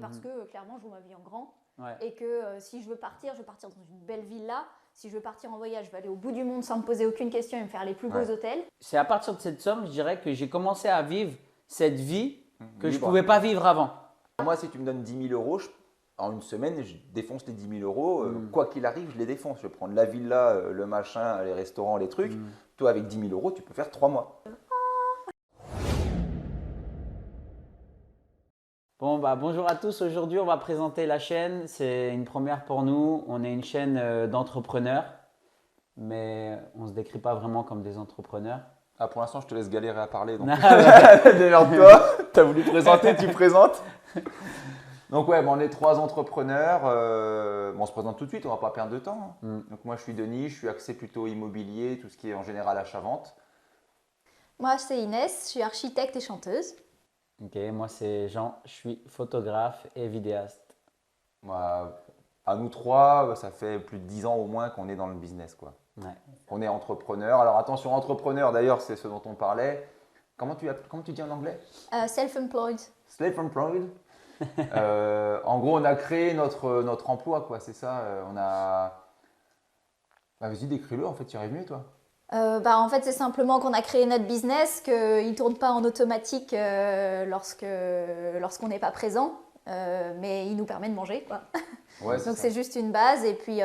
parce que clairement, je vois ma vie en grand. Ouais. Et que si je veux partir dans une belle villa. Si je veux partir en voyage, je vais aller au bout du monde sans me poser aucune question et me faire les plus beaux hôtels. C'est à partir de cette somme, je dirais, que j'ai commencé à vivre cette vie que je ne Libre. pouvais pas vivre avant. Moi, si tu me donnes 10 000 euros, en une semaine, je défonce les 10 000 euros. Quoi qu'il arrive, je les défonce. Je vais prendre la villa, le machin, les restaurants, les trucs. Toi, avec 10 000 euros, tu peux faire 3 mois. Bon, bonjour à tous. Aujourd'hui, on va présenter la chaîne. C'est une première pour nous. On est une chaîne d'entrepreneurs, mais on ne se décrit pas vraiment comme des entrepreneurs. Ah, pour l'instant, je te laisse galérer à parler. Donc... Ah Démerde-toi. Tu as voulu présenter, tu présentes. Donc, ouais, on est 3 entrepreneurs. On se présente tout de suite, on ne va pas perdre de temps. Donc, moi, je suis Denis, je suis axé plutôt immobilier, tout ce qui est en général achat-vente. Moi, c'est Inès, je suis architecte et chanteuse. Ok, moi c'est Jean, je suis photographe et vidéaste. Moi, à nous 3, ça fait plus de 10 ans au moins qu'on est dans le business, quoi. Ouais. On est entrepreneur. Alors attention, entrepreneur d'ailleurs, c'est ce dont on parlait. Comment tu dis en anglais? Self-employed. Self-employed. En gros, on a créé notre emploi, quoi. C'est ça. On a. Vas-y, décris-le. En fait, tu y arrives mieux, toi. En fait, c'est simplement qu'on a créé notre business, qu'il ne tourne pas en automatique lorsqu'on n'est pas présent, mais il nous permet de manger, quoi. Ouais, Donc c'est juste une base et puis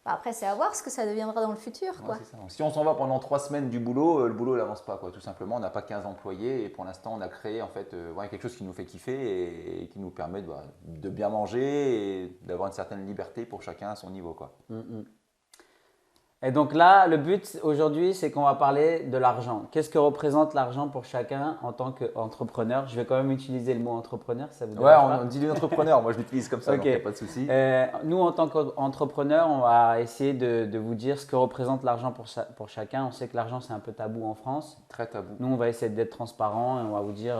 après c'est à voir ce que ça deviendra dans le futur, quoi. Ouais, c'est ça. Si on s'en va pendant 3 semaines du boulot, le boulot n'avance pas, quoi. Tout simplement, on n'a pas 15 employés et pour l'instant on a créé en fait quelque chose qui nous fait kiffer et qui nous permet de bien manger et d'avoir une certaine liberté pour chacun à son niveau, quoi. Et donc là, le but aujourd'hui, c'est qu'on va parler de l'argent. Qu'est-ce que représente l'argent pour chacun en tant qu'entrepreneur? Je vais quand même utiliser le mot entrepreneur, ça vous dérange pas? On dit entrepreneur, moi je l'utilise comme ça, Ok. donc il n'y a pas de souci. Nous, en tant qu'entrepreneurs, on va essayer de vous dire ce que représente l'argent pour chacun. On sait que l'argent, c'est un peu tabou en France. Très tabou. Nous, on va essayer d'être transparent et on va vous dire,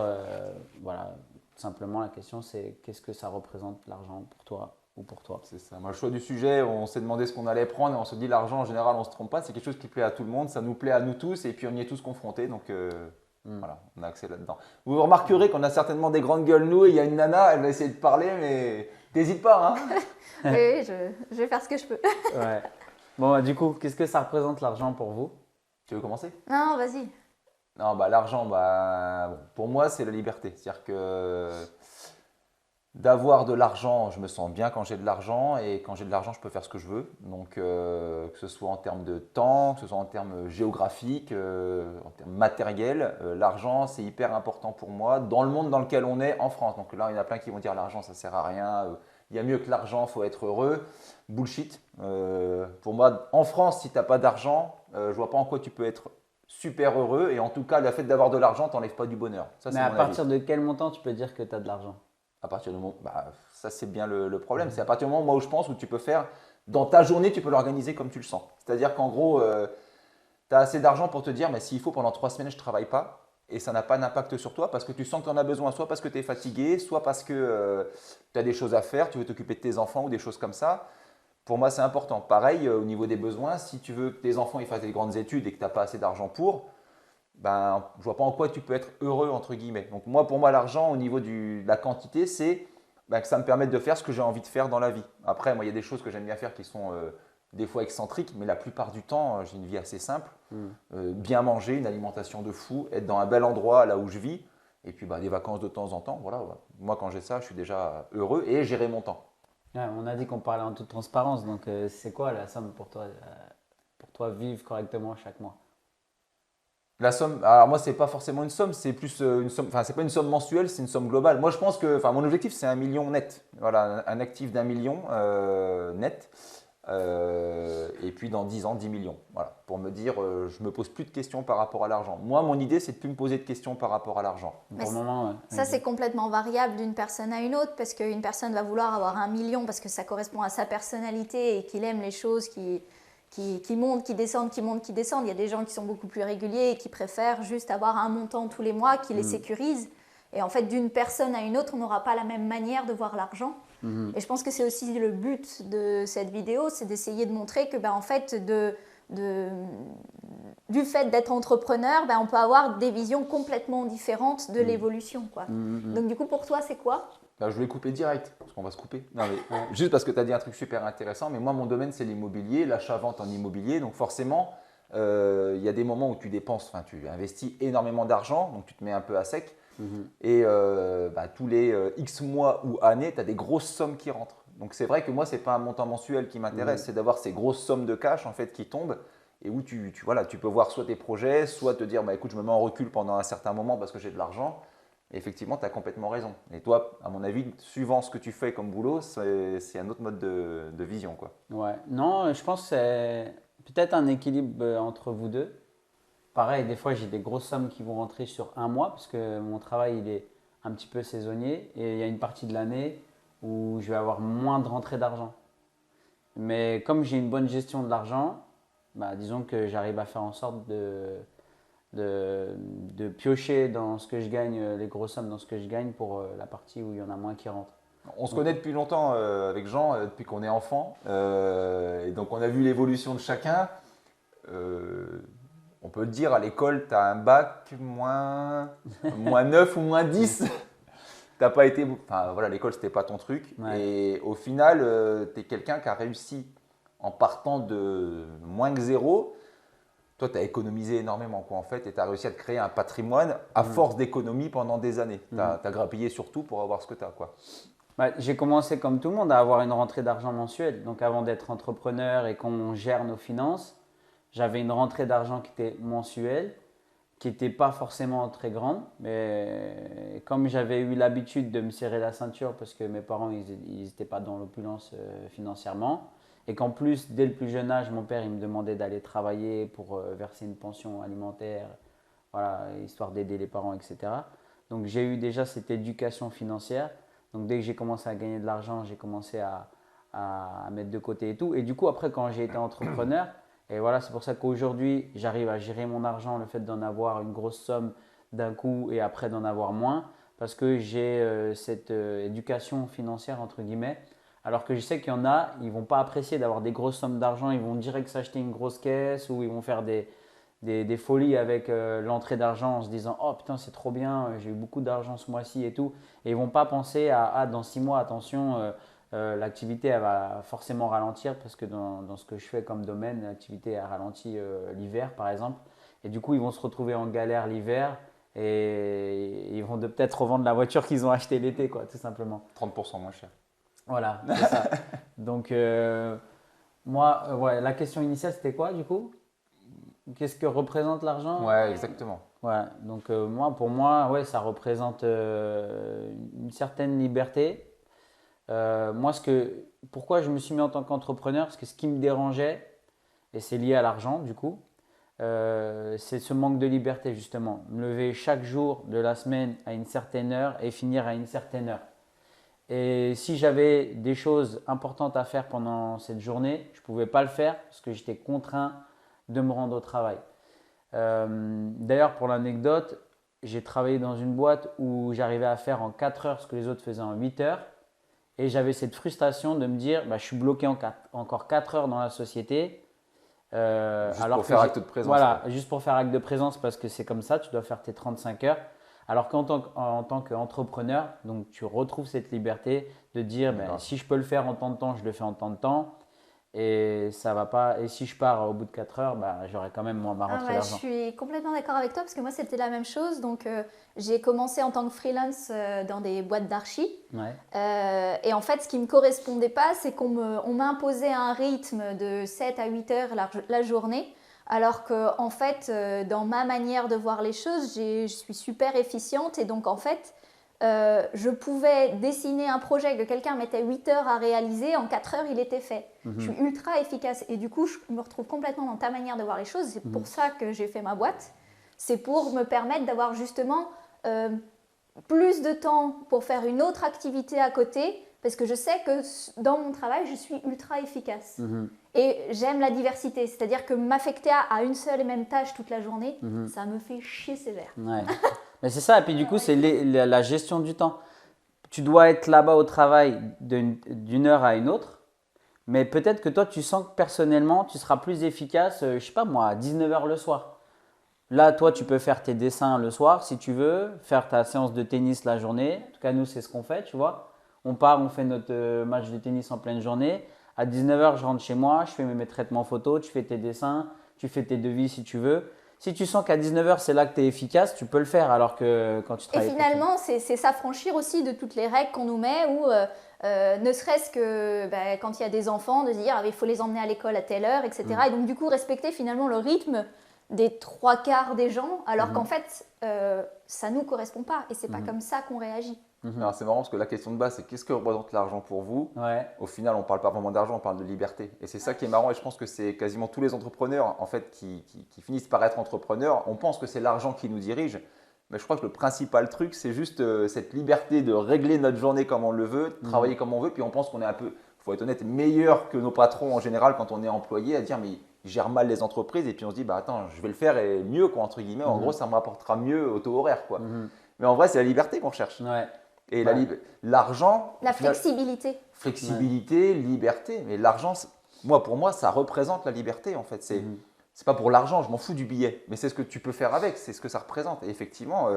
voilà, simplement la question, c'est qu'est-ce que ça représente l'argent pour toi ou pour toi? C'est ça. Moi, le choix du sujet, on s'est demandé ce qu'on allait prendre et on se dit l'argent en général, on ne se trompe pas. C'est quelque chose qui plaît à tout le monde, ça nous plaît à nous tous et puis on y est tous confrontés. Donc voilà, on a accès là-dedans. Vous remarquerez qu'on a certainement des grandes gueules, nous, et il y a une nana, elle va essayer de parler, mais t'hésites pas, hein. Oui, je vais faire ce que je peux. Ouais. Bon, du coup, qu'est-ce que ça représente l'argent pour vous? Tu veux commencer? Non, vas-y. Non, l'argent, bon, pour moi, c'est la liberté. C'est-à-dire que d'avoir de l'argent, je me sens bien quand j'ai de l'argent et quand j'ai de l'argent, je peux faire ce que je veux. Donc, que ce soit en termes de temps, que ce soit en termes géographiques, en termes matériels, l'argent, c'est hyper important pour moi dans le monde dans lequel on est en France. Donc là, il y en a plein qui vont dire l'argent, ça ne sert à rien. Il y a mieux que l'argent, il faut être heureux. Bullshit. Pour moi, en France, si tu n'as pas d'argent, je ne vois pas en quoi tu peux être super heureux. Et en tout cas, le fait d'avoir de l'argent, t'enlève pas du bonheur. Ça, Mais à partir de quel montant tu peux dire que tu as de l'argent? À partir du moment, ça c'est bien le problème. C'est à partir du moment moi, où je pense où tu peux faire, dans ta journée, tu peux l'organiser comme tu le sens. C'est-à-dire qu'en gros, tu as assez d'argent pour te dire, mais s'il faut, pendant 3 semaines, je ne travaille pas. Et ça n'a pas d'impact sur toi parce que tu sens que tu en as besoin, soit parce que tu es fatigué, soit parce que tu as des choses à faire, tu veux t'occuper de tes enfants ou des choses comme ça. Pour moi, c'est important. Pareil, au niveau des besoins, si tu veux que tes enfants ils fassent des grandes études et que tu n'as pas assez d'argent pour, je ne vois pas en quoi tu peux être heureux, entre guillemets. Donc pour moi, l'argent, au niveau de la quantité, c'est que ça me permet de faire ce que j'ai envie de faire dans la vie. Après, moi, il y a des choses que j'aime bien faire qui sont des fois excentriques, mais la plupart du temps, j'ai une vie assez simple. Bien manger, une alimentation de fou, être dans un bel endroit là où je vis, et puis des vacances de temps en temps. Voilà. Moi, quand j'ai ça, je suis déjà heureux et gérer mon temps. Ouais, on a dit qu'on parlait en toute transparence, donc c'est quoi la somme pour toi vivre correctement chaque mois? La somme, alors moi, c'est pas forcément une somme, c'est plus une somme, enfin, c'est pas une somme mensuelle, c'est une somme globale. Moi, je pense que, mon objectif, c'est 1 million net. Voilà, un actif d'1 million net. Et puis dans 10 ans, 10 millions. Voilà, pour me dire, je me pose plus de questions par rapport à l'argent. Moi, mon idée, c'est de plus me poser de questions par rapport à l'argent. Pour le moment, ouais. Ça, c'est complètement variable d'une personne à une autre parce qu'une personne va vouloir avoir 1 million parce que ça correspond à sa personnalité et qu'il aime les choses qui montent, qui descendent, qui montent, qui descendent. Il y a des gens qui sont beaucoup plus réguliers et qui préfèrent juste avoir un montant tous les mois qui les sécurise. Et en fait, d'une personne à une autre, on n'aura pas la même manière de voir l'argent. Et je pense que c'est aussi le but de cette vidéo, c'est d'essayer de montrer que, en fait, du fait d'être entrepreneur, on peut avoir des visions complètement différentes de l'évolution, quoi. Donc du coup, pour toi, c'est quoi? Bah, je voulais couper direct, parce qu'on va se couper. Non, mais, juste parce que tu as dit un truc super intéressant, mais moi, mon domaine, c'est l'immobilier, l'achat-vente en immobilier. Donc forcément, il y a des moments où tu dépenses, enfin, tu investis énormément d'argent, donc tu te mets un peu à sec. Et tous les X mois ou années, tu as des grosses sommes qui rentrent. Donc c'est vrai que moi, ce n'est pas un montant mensuel qui m'intéresse, c'est d'avoir ces grosses sommes de cash en fait, qui tombent et où voilà, tu peux voir soit tes projets, soit te dire bah, écoute, je me mets en recul pendant un certain moment parce que j'ai de l'argent. Et effectivement, tu as complètement raison. Et toi, à mon avis, suivant ce que tu fais comme boulot, c'est un autre mode de vision, quoi. Ouais. Non, je pense que c'est peut-être un équilibre entre vous deux. Pareil, des fois, j'ai des grosses sommes qui vont rentrer sur un mois parce que mon travail, il est un petit peu saisonnier et il y a une partie de l'année où je vais avoir moins de rentrée d'argent. Mais comme j'ai une bonne gestion de l'argent, bah, disons que j'arrive à faire en sorte de piocher dans ce que je gagne, les grosses sommes dans ce que je gagne pour la partie où il y en a moins qui rentrent. On se connaît depuis longtemps avec Jean, depuis qu'on est enfant. Et donc, on a vu l'évolution de chacun. On peut dire à l'école, tu as un bac moins 9 ou moins 10. T'as pas été, enfin voilà, l'école c'était pas ton truc. Ouais. Et au final, tu es quelqu'un qui a réussi en partant de moins que zéro. Toi, tu as économisé énormément quoi, en fait, et tu as réussi à te créer un patrimoine à force d'économie pendant des années. Tu as grappillé surtout pour avoir ce que tu as. Quoi. Bah, j'ai commencé comme tout le monde à avoir une rentrée d'argent mensuelle. Donc avant d'être entrepreneur et qu'on gère nos finances, j'avais une rentrée d'argent qui était mensuelle, qui n'était pas forcément très grande. Mais comme j'avais eu l'habitude de me serrer la ceinture parce que mes parents ils n'étaient pas dans l'opulence financièrement, et qu'en plus dès le plus jeune âge, mon père il me demandait d'aller travailler pour verser une pension alimentaire, voilà, histoire d'aider les parents, etc. Donc j'ai eu déjà cette éducation financière. Donc dès que j'ai commencé à gagner de l'argent, j'ai commencé à mettre de côté et tout. Et du coup, après, quand j'ai été entrepreneur, et voilà, c'est pour ça qu'aujourd'hui, j'arrive à gérer mon argent, le fait d'en avoir une grosse somme d'un coup et après d'en avoir moins, parce que j'ai cette éducation financière, entre guillemets. Alors que je sais qu'il y en a, ils ne vont pas apprécier d'avoir des grosses sommes d'argent, ils vont direct s'acheter une grosse caisse ou ils vont faire des folies avec l'entrée d'argent en se disant oh putain c'est trop bien, j'ai eu beaucoup d'argent ce mois-ci et tout. Et ils ne vont pas penser à ah, dans 6 mois, attention, l'activité elle va forcément ralentir parce que dans ce que je fais comme domaine, l'activité a ralenti l'hiver par exemple. Et du coup ils vont se retrouver en galère l'hiver et ils vont peut-être revendre la voiture qu'ils ont achetée l'été quoi, tout simplement. 30% moins cher. Voilà, c'est ça. Donc moi, ouais, la question initiale c'était quoi du coup? Qu'est-ce que représente l'argent? Ouais, exactement. Voilà, donc pour moi, ouais, ça représente une certaine liberté. Moi, pourquoi je me suis mis en tant qu'entrepreneur? Parce que ce qui me dérangeait, et c'est lié à l'argent du coup, c'est ce manque de liberté justement. Me lever chaque jour de la semaine à une certaine heure et finir à une certaine heure. Et si j'avais des choses importantes à faire pendant cette journée, je ne pouvais pas le faire parce que j'étais contraint de me rendre au travail. D'ailleurs, pour l'anecdote, j'ai travaillé dans une boîte où j'arrivais à faire en 4 heures ce que les autres faisaient en 8 heures. Et j'avais cette frustration de me dire, bah, je suis bloqué encore 4 heures dans la société. Juste alors pour faire acte de présence. Voilà, quoi. juste pour faire acte de présence parce que c'est comme ça, tu dois faire tes 35 heures. Alors qu'en tant qu'entrepreneur, donc tu retrouves cette liberté de dire, ben, si je peux le faire en tant de temps, je le fais en tant de temps. Et ça va pas. Et si je pars au bout de 4 heures, bah, j'aurai quand même ma rentrée d'argent. Je suis complètement d'accord avec toi parce que moi c'était la même chose. Donc j'ai commencé en tant que freelance dans des boîtes d'archi. Ouais. Et en fait ce qui ne me correspondait pas, c'est qu'on m'imposait un rythme de 7 à 8 heures la journée. Alors que en fait dans ma manière de voir les choses, je suis super efficiente et donc en fait je pouvais dessiner un projet que quelqu'un mettait 8 heures à réaliser, en 4 heures il était fait. Je suis ultra efficace et du coup je me retrouve complètement dans ta manière de voir les choses. C'est pour ça que j'ai fait ma boîte. C'est pour me permettre d'avoir justement plus de temps pour faire une autre activité à côté parce que je sais que dans mon travail je suis ultra efficace. Et j'aime la diversité, c'est-à-dire que m'affecter à une seule et même tâche toute la journée, ça me fait chier sévère. Ouais. Mais c'est ça, et puis du coup, c'est la gestion du temps. Tu dois être là-bas au travail d'une heure à une autre, mais peut-être que toi, tu sens que personnellement, tu seras plus efficace, je sais pas moi, à 19h le soir. Là, toi, tu peux faire tes dessins le soir si tu veux, faire ta séance de tennis la journée. En tout cas, nous, c'est ce qu'on fait, tu vois. On part, on fait notre match de tennis en pleine journée. À 19h, je rentre chez moi, je fais mes traitements photos, tu fais tes dessins, tu fais tes devis si tu veux. Si tu sens qu'à 19h, c'est là que tu es efficace, tu peux le faire. Alors que quand tu Et travailles. finalement, c'est s'affranchir aussi de toutes les règles qu'on nous met où, ne serait-ce que quand il y a des enfants, de se dire il faut les emmener à l'école à telle heure, etc. Et donc, du coup, respecter finalement le rythme des trois quarts des gens, alors qu'en fait, ça ne nous correspond pas. Et c'est pas comme ça qu'on réagit. Alors, c'est marrant parce que la question de base, c'est qu'est-ce que représente l'argent pour vous? Ouais. Au final, on ne parle pas vraiment d'argent, on parle de liberté. Et c'est ça qui est marrant. Et je pense que c'est quasiment tous les entrepreneurs en fait, qui finissent par être entrepreneurs. On pense que c'est l'argent qui nous dirige. Mais je crois que le principal truc, c'est juste cette liberté de régler notre journée comme on le veut, de travailler comme on veut. Puis on pense qu'on est un peu, il faut être honnête, meilleur que nos patrons en général quand on est employé à dire mais ils gèrent mal les entreprises. Et puis on se dit bah attends, je vais le faire et mieux quoi, entre guillemets. En gros, ça m'apportera mieux au taux horaire quoi. Mais en vrai, c'est la liberté qu'on cherche. Ouais. Et l'argent. La flexibilité. Flexibilité, liberté. Mais l'argent, pour moi, ça représente la liberté en fait. C'est pas pour l'argent, je m'en fous du billet. Mais c'est ce que tu peux faire avec, c'est ce que ça représente. Et effectivement,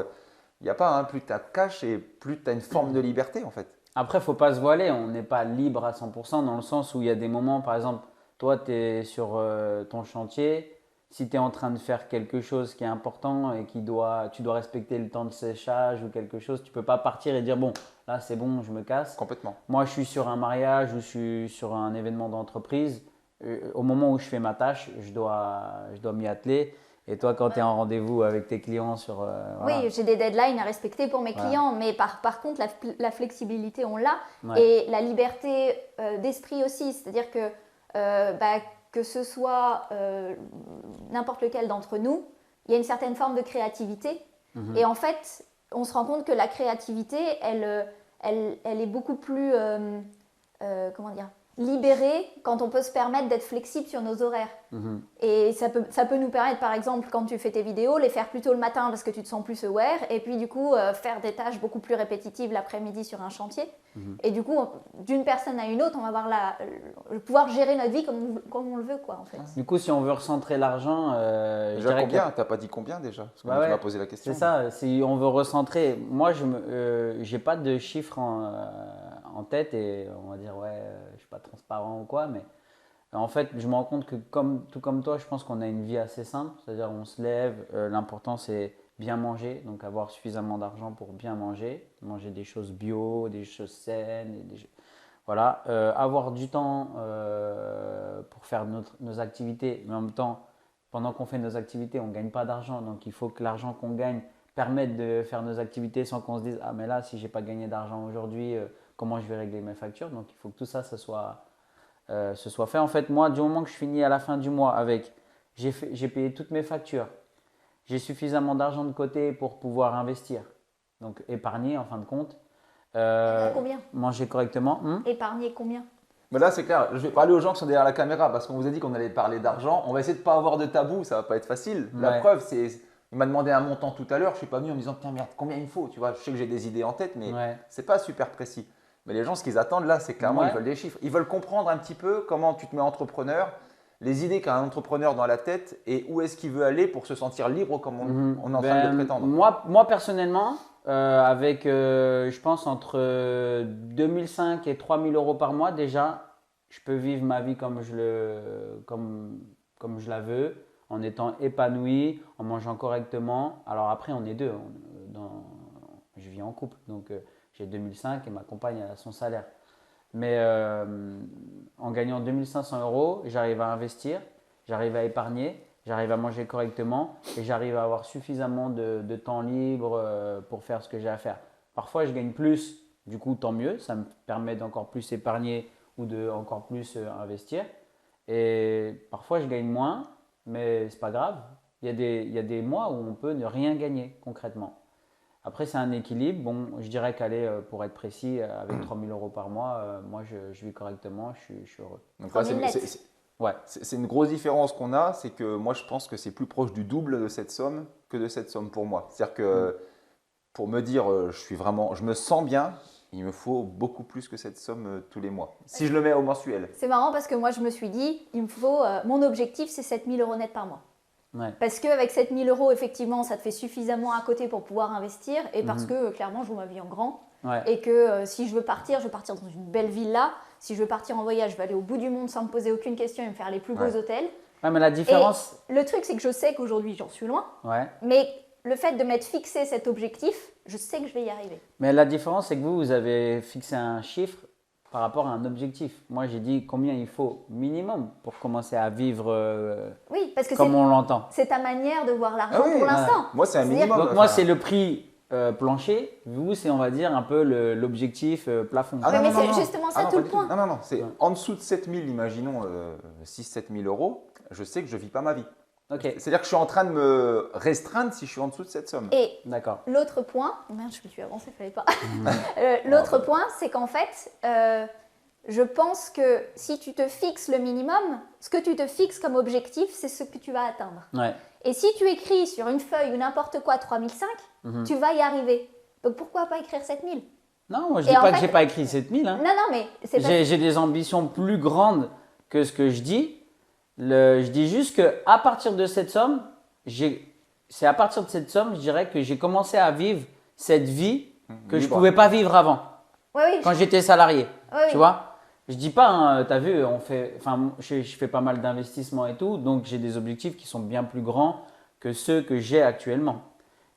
il n'y a pas, plus tu as de cash et plus tu as une forme de liberté en fait. Après, il ne faut pas se voiler. On n'est pas libre à 100% dans le sens où il y a des moments, par exemple, toi, tu es sur ton chantier. Si tu es en train de faire quelque chose qui est important et tu dois respecter le temps de séchage ou quelque chose, tu ne peux pas partir et dire bon, là c'est bon, je me casse. Complètement. Moi, je suis sur un mariage ou je suis sur un événement d'entreprise. Au moment où je fais ma tâche, je dois m'y atteler. Et toi, quand tu es en rendez-vous avec tes clients sur… voilà. Oui, j'ai des deadlines à respecter pour mes clients, mais par contre, la flexibilité, on l'a. Ouais. Et la liberté d'esprit aussi, c'est-à-dire que ce soit n'importe lequel d'entre nous, il y a une certaine forme de créativité. Et en fait, on se rend compte que la créativité, elle est beaucoup plus comment dire, libérée quand on peut se permettre d'être flexible sur nos horaires. Et ça peut nous permettre, par exemple, quand tu fais tes vidéos, les faire plutôt le matin parce que tu te sens plus aware, et puis du coup, faire des tâches beaucoup plus répétitives l'après-midi sur un chantier. Et du coup, d'une personne à une autre, on va avoir pouvoir gérer notre vie comme on le veut, quoi, en fait. Du coup, si on veut recentrer l'argent… déjà combien? T'as pas dit combien déjà? Parce que tu m'as posé la question. C'est ça, si on veut recentrer… Moi, je n'ai pas de chiffres en tête et on va dire, je ne suis pas transparent ou quoi, mais… En fait, je me rends compte que tout comme toi, je pense qu'on a une vie assez simple. C'est-à-dire on se lève, l'important c'est bien manger, donc avoir suffisamment d'argent pour bien manger, manger des choses bio, des choses saines, voilà. Avoir du temps pour faire nos activités, mais en même temps, pendant qu'on fait nos activités, on ne gagne pas d'argent. Donc il faut que l'argent qu'on gagne permette de faire nos activités sans qu'on se dise « Ah mais là, si je n'ai pas gagné d'argent aujourd'hui, comment je vais régler mes factures ?» Donc il faut que tout ça, se soit fait. En fait, moi, du moment que je finis à la fin du mois avec, j'ai payé toutes mes factures, j'ai suffisamment d'argent de côté pour pouvoir investir, donc épargner en fin de compte. Combien? Manger correctement. Épargner combien? Mais là, c'est clair, je vais parler aux gens qui sont derrière la caméra parce qu'on vous a dit qu'on allait parler d'argent. On va essayer de ne pas avoir de tabou, ça ne va pas être facile. La preuve, c'est. Il m'a demandé un montant tout à l'heure, je ne suis pas venu en me disant tiens, merde, combien il me faut? Tu vois, je sais que j'ai des idées en tête, mais ce n'est pas super précis. Mais les gens, ce qu'ils attendent là, c'est clairement, ils veulent des chiffres. Ils veulent comprendre un petit peu comment tu te mets entrepreneur, les idées qu'a un entrepreneur dans la tête et où est-ce qu'il veut aller pour se sentir libre comme on est en train de le prétendre. Moi personnellement, avec, je pense, entre 2005 et 3000 euros par mois, déjà, je peux vivre ma vie comme je la veux, en étant épanoui, en mangeant correctement. Alors après, on est deux. Je vis en couple, donc j'ai 2005 et ma compagne a son salaire. Mais en gagnant 2500 euros, j'arrive à investir, j'arrive à épargner, j'arrive à manger correctement et j'arrive à avoir suffisamment de temps libre pour faire ce que j'ai à faire. Parfois, je gagne plus, du coup, tant mieux, ça me permet d'encore plus épargner ou d'encore plus investir. Et parfois, je gagne moins, mais c'est pas grave. Il y a des mois où on peut ne rien gagner concrètement. Après, c'est un équilibre. Bon, je dirais qu'aller, pour être précis, avec 3000 euros par mois, moi, je vis correctement, je suis heureux. Donc là, c'est une grosse différence qu'on a, c'est que moi, je pense que c'est plus proche du double de cette somme que de cette somme pour moi. C'est-à-dire que pour me dire, je me sens bien, il me faut beaucoup plus que cette somme tous les mois, si je le mets au mensuel. C'est marrant parce que moi, je me suis dit, mon objectif, c'est 7000 euros net par mois. Ouais. Parce qu'avec 7 000 euros, effectivement, ça te fait suffisamment à côté pour pouvoir investir. Et parce Mhm. que, clairement, je vois ma vie en grand. Ouais. Et que si je veux partir dans une belle villa. Si je veux partir en voyage, je vais aller au bout du monde sans me poser aucune question et me faire les plus beaux Ouais. hôtels. Ouais, mais la différence. Et le truc, c'est que je sais qu'aujourd'hui, j'en suis loin. Ouais. Mais le fait de m'être fixé cet objectif, je sais que je vais y arriver. Mais la différence, c'est que vous avez fixé un chiffre par rapport à un objectif. Moi, j'ai dit combien il faut minimum pour commencer à vivre Oui, parce que comme on l'entend. c'est ta manière de voir l'argent Ah oui, pour l'instant. Moi, c'est un C'est-à-dire- minimum. Donc, moi, enfin. c'est le prix plancher. Vous, c'est, on va dire, un peu l'objectif plafond. Ah Ouais, non, mais non, c'est non. justement ça Ah non, tout pas le du point. tout. Non, c'est Ouais. en dessous de 7 000, imaginons 6-7 000 euros, je sais que je ne vis pas ma vie. Ok, C'est-à-dire que je suis en train de me restreindre si je suis en dessous de cette somme. Et d'accord. l'autre point, merde, je me suis avancée, fallait pas. L'autre point, c'est qu'en fait, je pense que si tu te fixes le minimum, ce que tu te fixes comme objectif, c'est ce que tu vas atteindre. Ouais. Et si tu écris sur une feuille ou n'importe quoi 3005, tu vas y arriver. Donc pourquoi pas écrire 7000 ? Non, moi, je Et dis en pas que fait- j'ai pas écrit 7000. Hein. Non, mais c'est pas... J'ai des ambitions plus grandes que ce que je dis. Je dis juste qu'à partir de cette somme, c'est à partir de cette somme, je dirais que j'ai commencé à vivre cette vie que je Libre. pouvais pas vivre avant, Oui, oui, quand j'étais salarié. oui, Tu oui. vois? Je dis pas, hein, t'as vu, je fais pas mal d'investissements et tout, donc j'ai des objectifs qui sont bien plus grands que ceux que j'ai actuellement.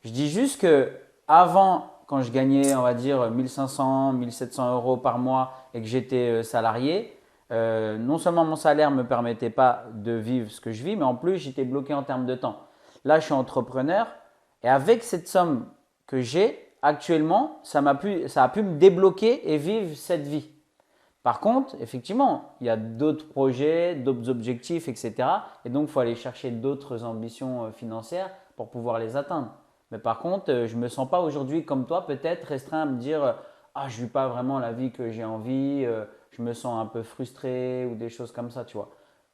Je dis juste que avant, quand je gagnais, on va dire 1500, 1700 euros par mois et que j'étais salarié, non seulement mon salaire ne me permettait pas de vivre ce que je vis, mais en plus j'étais bloqué en termes de temps. Là, je suis entrepreneur et avec cette somme que j'ai actuellement, ça a pu me débloquer et vivre cette vie. Par contre, effectivement, il y a d'autres projets, d'autres objectifs, etc. Et donc, il faut aller chercher d'autres ambitions financières pour pouvoir les atteindre. Mais par contre, je ne me sens pas aujourd'hui comme toi, peut-être restreint à me dire « Ah, je ne vis pas vraiment la vie que j'ai envie, je me sens un peu frustré » ou des choses comme ça, tu vois.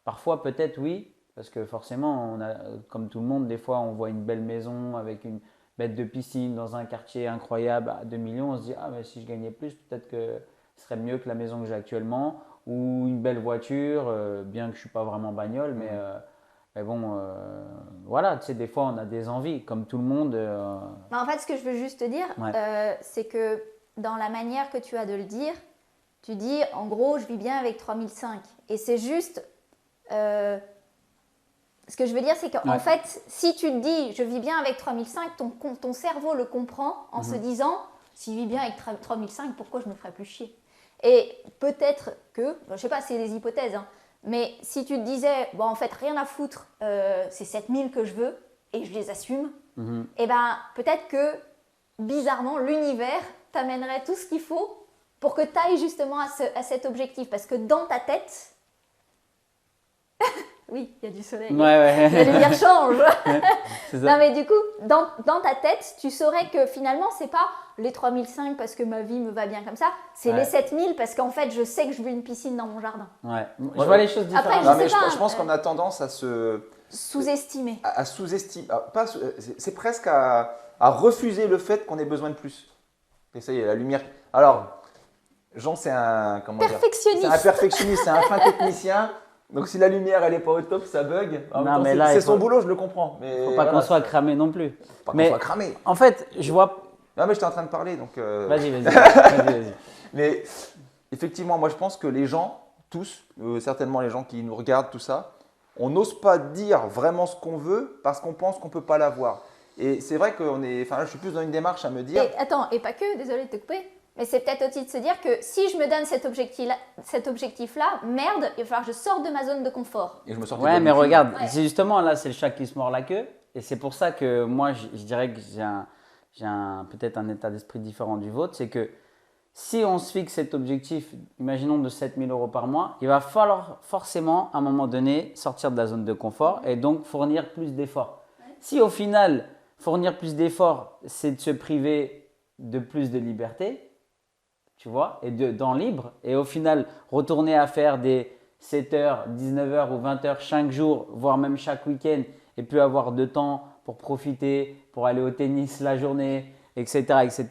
Parfois, peut-être oui, parce que forcément, comme tout le monde, des fois, on voit une belle maison avec une bête de piscine dans un quartier incroyable à 2 millions. On se dit « Ah, mais si je gagnais plus, peut-être que… » ce serait mieux que la maison que j'ai actuellement ou une belle voiture, bien que je ne suis pas vraiment bagnole, mais bon, voilà, tu sais, des fois on a des envies, comme tout le monde. Mais en fait, ce que je veux juste te dire, Ouais. c'est que dans la manière que tu as de le dire, tu dis en gros, je vis bien avec 3005. Et c'est juste. Ce que je veux dire, c'est qu'en Ouais. fait, si tu te dis je vis bien avec 3005, ton cerveau le comprend en se disant si je vis bien avec 3005, pourquoi je me ferais plus chier ? Et peut-être que, je sais pas, c'est des hypothèses, hein, mais si tu te disais, bon, en fait, rien à foutre, c'est 7000 que je veux et je les assume, et ben peut-être que, bizarrement, l'univers t'amènerait tout ce qu'il faut pour que tu ailles justement à cet objectif. Parce que dans ta tête, oui, il y a du soleil, Ouais. la lumière change. C'est ça. Non mais du coup, dans ta tête, tu saurais que finalement, c'est pas les 3005 parce que ma vie me va bien comme ça, c'est Ouais. les 7000 parce qu'en fait, je sais que je veux une piscine dans mon jardin. Ouais. Je vois les choses Après, différemment. je sais pas, je pense qu'on a tendance à se Sous-estimé. à sous-estimer, c'est presque à refuser le fait qu'on ait besoin de plus. Et ça y est, la lumière. Alors, Jean, c'est un Perfectionniste. C'est un perfectionniste, c'est un fin technicien. Donc si la lumière elle est pas au top, ça bug. En même Non, temps, mais là, c'est il son faut- boulot, je le comprends. Mais Faut pas voilà, qu'on soit cramé non plus. faut pas qu'on Mais soit cramé. en fait, je vois. Non mais j'étais en train de parler donc. Vas-y. Mais effectivement, moi je pense que les gens, tous, certainement les gens qui nous regardent, tout ça, on n'ose pas dire vraiment ce qu'on veut parce qu'on pense qu'on ne peut pas l'avoir. Et c'est vrai qu'on est. Enfin, là, je suis plus dans une démarche à me dire. Et attends, et pas que, désolé de te couper, mais c'est peut-être aussi de se dire que si je me donne cet objectif-là, merde, il va falloir que je sorte de ma zone de confort. Et je me sortais Ouais, de mais mon cul. regarde, Ouais. c'est justement là, c'est le chat qui se mord la queue. Et c'est pour ça que moi, je dirais que j'ai peut-être un état d'esprit différent du vôtre. C'est que si on se fixe cet objectif, imaginons de 7000 euros par mois, il va falloir forcément, à un moment donné, sortir de la zone de confort et donc fournir plus d'efforts. Si au final, fournir plus d'efforts, c'est de se priver de plus de liberté, tu vois, et d'en libre, et au final, retourner à faire des 7h, 19h ou 20h chaque jour, voire même chaque week-end, et puis avoir de temps pour profiter, pour aller au tennis la journée, etc., etc.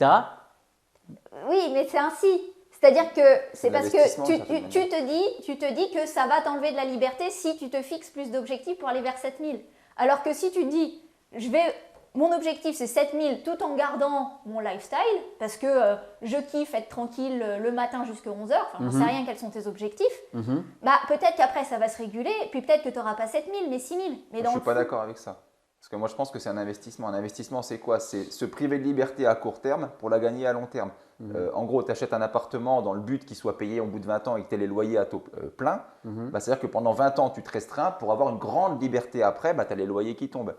Oui, mais c'est ainsi. C'est-à-dire que c'est parce que l'investissement, tu d'une certaine te dis que ça va t'enlever de la liberté si tu te fixes plus d'objectifs pour aller vers 7000. Alors que si tu te dis, mon objectif c'est 7000 tout en gardant mon lifestyle, parce que je kiffe être tranquille le matin jusqu'à 11h, enfin j'en sais rien quels sont tes objectifs, bah peut-être qu'après ça va se réguler, puis peut-être que tu n'auras pas 7000 mais 6000. Mais Je ne suis pas d'accord avec ça. Parce que moi, je pense que c'est un investissement. Un investissement, c'est quoi? C'est se priver de liberté à court terme pour la gagner à long terme. En gros, tu achètes un appartement dans le but qu'il soit payé au bout de 20 ans et que tu aies les loyers à taux plein. Bah, c'est-à-dire que pendant 20 ans, tu te restreins pour avoir une grande liberté après, bah, tu as les loyers qui tombent.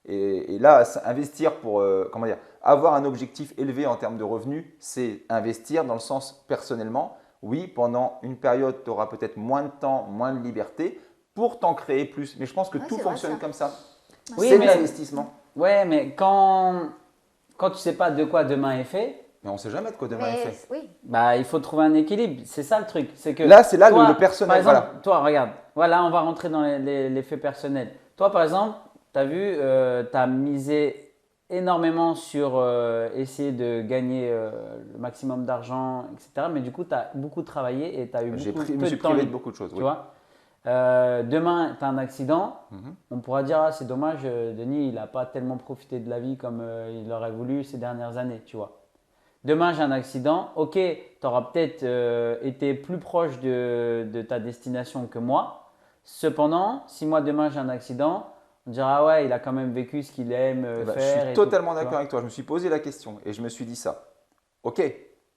Et là, investir pour comment dire, avoir un objectif élevé en termes de revenus, c'est investir dans le sens personnellement. Oui, pendant une période, tu auras peut-être moins de temps, moins de liberté pour t'en créer plus. Mais je pense que tout fonctionne comme ça. Oui, C'est mais l'investissement. Ouais, mais quand tu sais pas de quoi demain est fait, Mais on ne sait jamais de quoi demain est fait. Oui. bah il faut trouver un équilibre. C'est ça le truc. C'est que Là, c'est là toi, le personnel. Par exemple, Voilà. toi, regarde. Voilà, on va rentrer dans les faits personnels. Toi, par exemple, tu as vu, tu as misé énormément sur essayer de gagner le maximum d'argent, etc. Mais du coup, tu as beaucoup travaillé et tu as eu Je peu me suis de temps privé de libre. beaucoup de choses. Tu Oui. vois. Demain, tu as un accident. On pourra dire, ah, c'est dommage, Denis, il n'a pas tellement profité de la vie comme il aurait voulu ces dernières années, tu vois. Demain, j'ai un accident. Ok, tu auras peut-être été plus proche de ta destination que moi. Cependant, si moi, demain, j'ai un accident, on dira, ah ouais, il a quand même vécu ce qu'il aime Eh ben, je faire. suis et totalement tout, tu d'accord vois. avec toi. Je me suis posé la question et je me suis dit ça. Ok,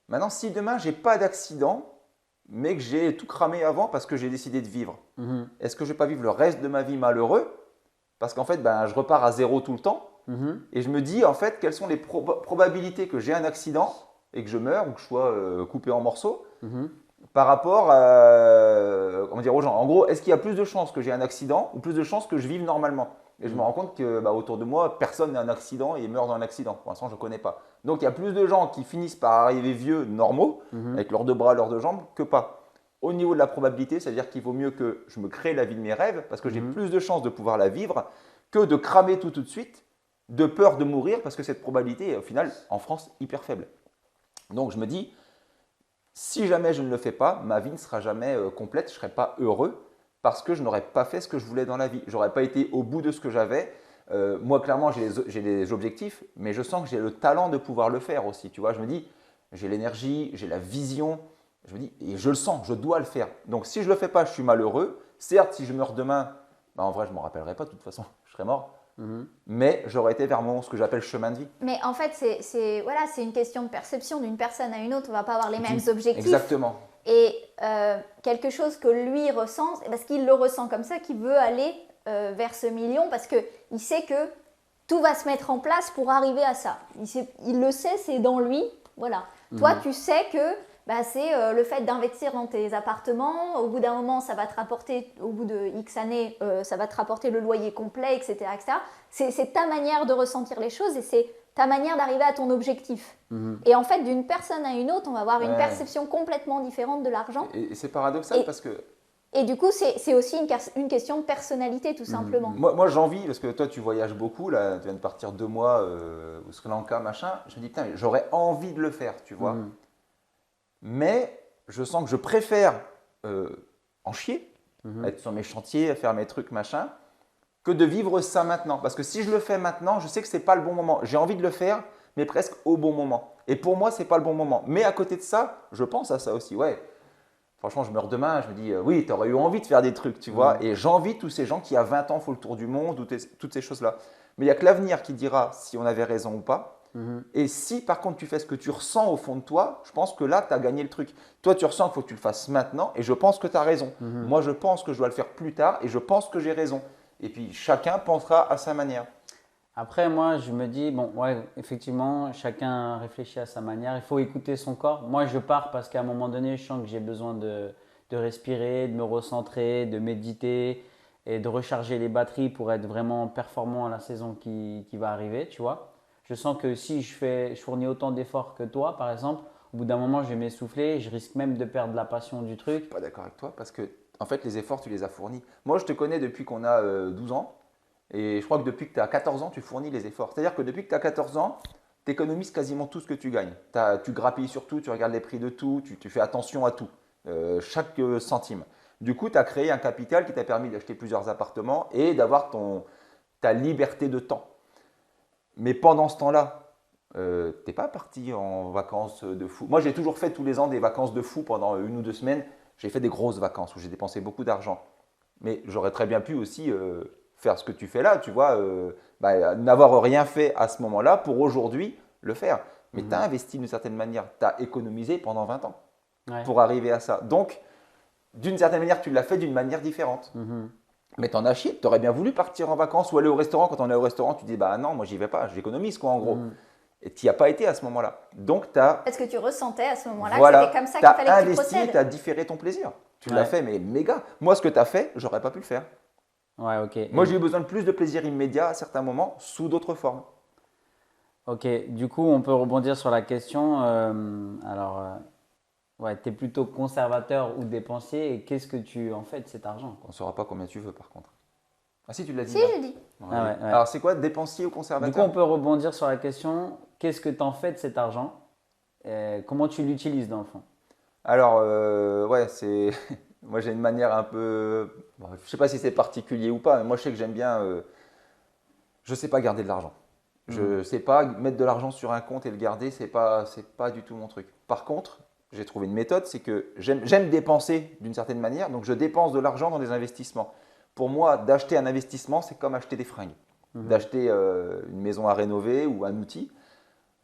maintenant, si demain, j'ai pas d'accident, mais que j'ai tout cramé avant parce que j'ai décidé de vivre, est-ce que je vais pas vivre le reste de ma vie malheureux? Parce qu'en fait, ben, je repars à zéro tout le temps. Et je me dis, en fait, quelles sont les probabilités que j'ai un accident et que je meure ou que je sois coupé en morceaux par rapport comment dire, aux gens. En gros, est-ce qu'il y a plus de chances que j'ai un accident ou plus de chances que je vive normalement? Et je me rends compte que bah, autour de moi, personne n'a un accident et meurt d'un accident. Pour l'instant, je ne connais pas. Donc, il y a plus de gens qui finissent par arriver vieux, normaux, avec leurs deux bras, leurs deux jambes, que pas. Au niveau de la probabilité, c'est-à-dire qu'il vaut mieux que je me crée la vie de mes rêves parce que j'ai plus de chances de pouvoir la vivre que de cramer tout de suite, de peur de mourir parce que cette probabilité est au final en France hyper faible. Donc je me dis, si jamais je ne le fais pas, ma vie ne sera jamais complète, je ne serai pas heureux parce que je n'aurais pas fait ce que je voulais dans la vie. Je n'aurais pas été au bout de ce que j'avais. Moi, clairement, j'ai des objectifs, mais je sens que j'ai le talent de pouvoir le faire aussi. Tu vois, je me dis, j'ai l'énergie, j'ai la vision. Je me dis, et je le sens, je dois le faire. Donc si je ne le fais pas, je suis malheureux. Certes, si je meurs demain, bah, en vrai, je ne m'en rappellerai pas, de toute façon, je serai mort. Mais j'aurais été vers ce que j'appelle chemin de vie. Mais en fait, c'est une question de perception d'une personne à une autre. On ne va pas avoir les mêmes objectifs. Exactement. Et quelque chose que lui ressent, c'est parce qu'il le ressent comme ça, qu'il veut aller vers ce million, parce qu'il sait que tout va se mettre en place pour arriver à ça. Il le sait, c'est dans lui. Voilà. Toi, tu sais que bah, c'est le fait d'investir dans tes appartements. Au bout d'un moment, ça va te rapporter, au bout de X années, ça va te rapporter le loyer complet, etc. etc. C'est ta manière de ressentir les choses et c'est ta manière d'arriver à ton objectif. Et en fait, d'une personne à une autre, on va avoir une perception complètement différente de l'argent. Et c'est paradoxal parce que… Et du coup, c'est aussi une question de personnalité, tout simplement. Moi j'envie, parce que toi tu voyages beaucoup, là, tu viens de partir 2 mois au Sri Lanka, machin. Je me dis, putain, j'aurais envie de le faire, tu vois. Mais je sens que je préfère en chier, être sur mes chantiers, faire mes trucs, machin, que de vivre ça maintenant. Parce que si je le fais maintenant, je sais que ce n'est pas le bon moment. J'ai envie de le faire, mais presque au bon moment. Et pour moi, ce n'est pas le bon moment. Mais à côté de ça, je pense à ça aussi. Ouais, franchement, je meurs demain, je me dis, oui, tu aurais eu envie de faire des trucs, tu vois. Et j'envie tous ces gens qui, à 20 ans, font le tour du monde, ou toutes ces choses-là. Mais il n'y a que l'avenir qui dira si on avait raison ou pas. Et si, par contre, tu fais ce que tu ressens au fond de toi, je pense que là, tu as gagné le truc. Toi, tu ressens qu'il faut que tu le fasses maintenant, et je pense que tu as raison. Moi, je pense que je dois le faire plus tard, et je pense que j'ai raison. Et puis, chacun pensera à sa manière. Après, moi, je me dis, bon, ouais, effectivement, chacun réfléchit à sa manière. Il faut écouter son corps. Moi, je pars parce qu'à un moment donné, je sens que j'ai besoin de respirer, de me recentrer, de méditer et de recharger les batteries pour être vraiment performant à la saison qui va arriver, tu vois. Je sens que si je fournis autant d'efforts que toi, par exemple, au bout d'un moment, je vais m'essouffler. Je risque même de perdre la passion du truc. Je ne suis pas d'accord avec toi parce que, en fait, les efforts, tu les as fournis. Moi, je te connais depuis qu'on a 12 ans. Et je crois que depuis que tu as 14 ans, tu fournis les efforts. C'est-à-dire que depuis que tu as 14 ans, tu économises quasiment tout ce que tu gagnes. Tu grappilles sur tout, tu regardes les prix de tout, tu fais attention à tout, chaque centime. Du coup, tu as créé un capital qui t'a permis d'acheter plusieurs appartements et d'avoir ta liberté de temps. Mais pendant ce temps-là, t'es pas parti en vacances de fou. Moi, j'ai toujours fait tous les ans des vacances de fou pendant 1 ou 2 semaines. J'ai fait des grosses vacances où j'ai dépensé beaucoup d'argent. Mais j'aurais très bien pu aussi faire ce que tu fais là, tu vois, n'avoir rien fait à ce moment-là pour aujourd'hui le faire. Mais tu as investi d'une certaine manière, tu as économisé pendant 20 ans pour arriver à ça. Donc, d'une certaine manière, tu l'as fait d'une manière différente. Mais t'en as chié, tu aurais bien voulu partir en vacances ou aller au restaurant. Quand on est au restaurant, tu dis bah non, moi j'y vais pas, j'économise quoi en gros. Et tu n'y as pas été à ce moment-là. Donc tu as. Est-ce que tu ressentais à ce moment-là Voilà, que c'était comme ça qu'il fallait que tu procèdes? Tu as différé ton plaisir. Tu l'as fait, mais méga. Moi, ce que tu as fait, j'aurais pas pu le faire. Ouais, ok. Moi, j'ai eu besoin de plus de plaisir immédiat à certains moments, sous d'autres formes. Ok, du coup, on peut rebondir sur la question. Ouais, tu es plutôt conservateur ou dépensier et qu'est-ce que tu en fais de cet argent? On ne saura pas combien tu veux, par contre. Ah si, tu l'as dit. Si, là. j'ai dit. Ouais. Ah ouais. Alors, c'est quoi, dépensier ou Du conservateur? coup, on peut rebondir sur la question, qu'est-ce que tu en fais de cet argent? Comment tu l'utilises dans le fond? Alors, ouais, c'est. Moi, j'ai une manière un peu. Bon, je ne sais pas si c'est particulier ou pas, mais moi, je sais que j'aime bien. Je ne sais pas garder de l'argent. Je ne sais pas mettre de l'argent sur un compte et le garder, c'est pas du tout mon truc. Par contre, j'ai trouvé une méthode, c'est que j'aime dépenser d'une certaine manière, donc je dépense de l'argent dans des investissements. Pour moi, d'acheter un investissement, c'est comme acheter des fringues. D'acheter une maison à rénover ou un outil,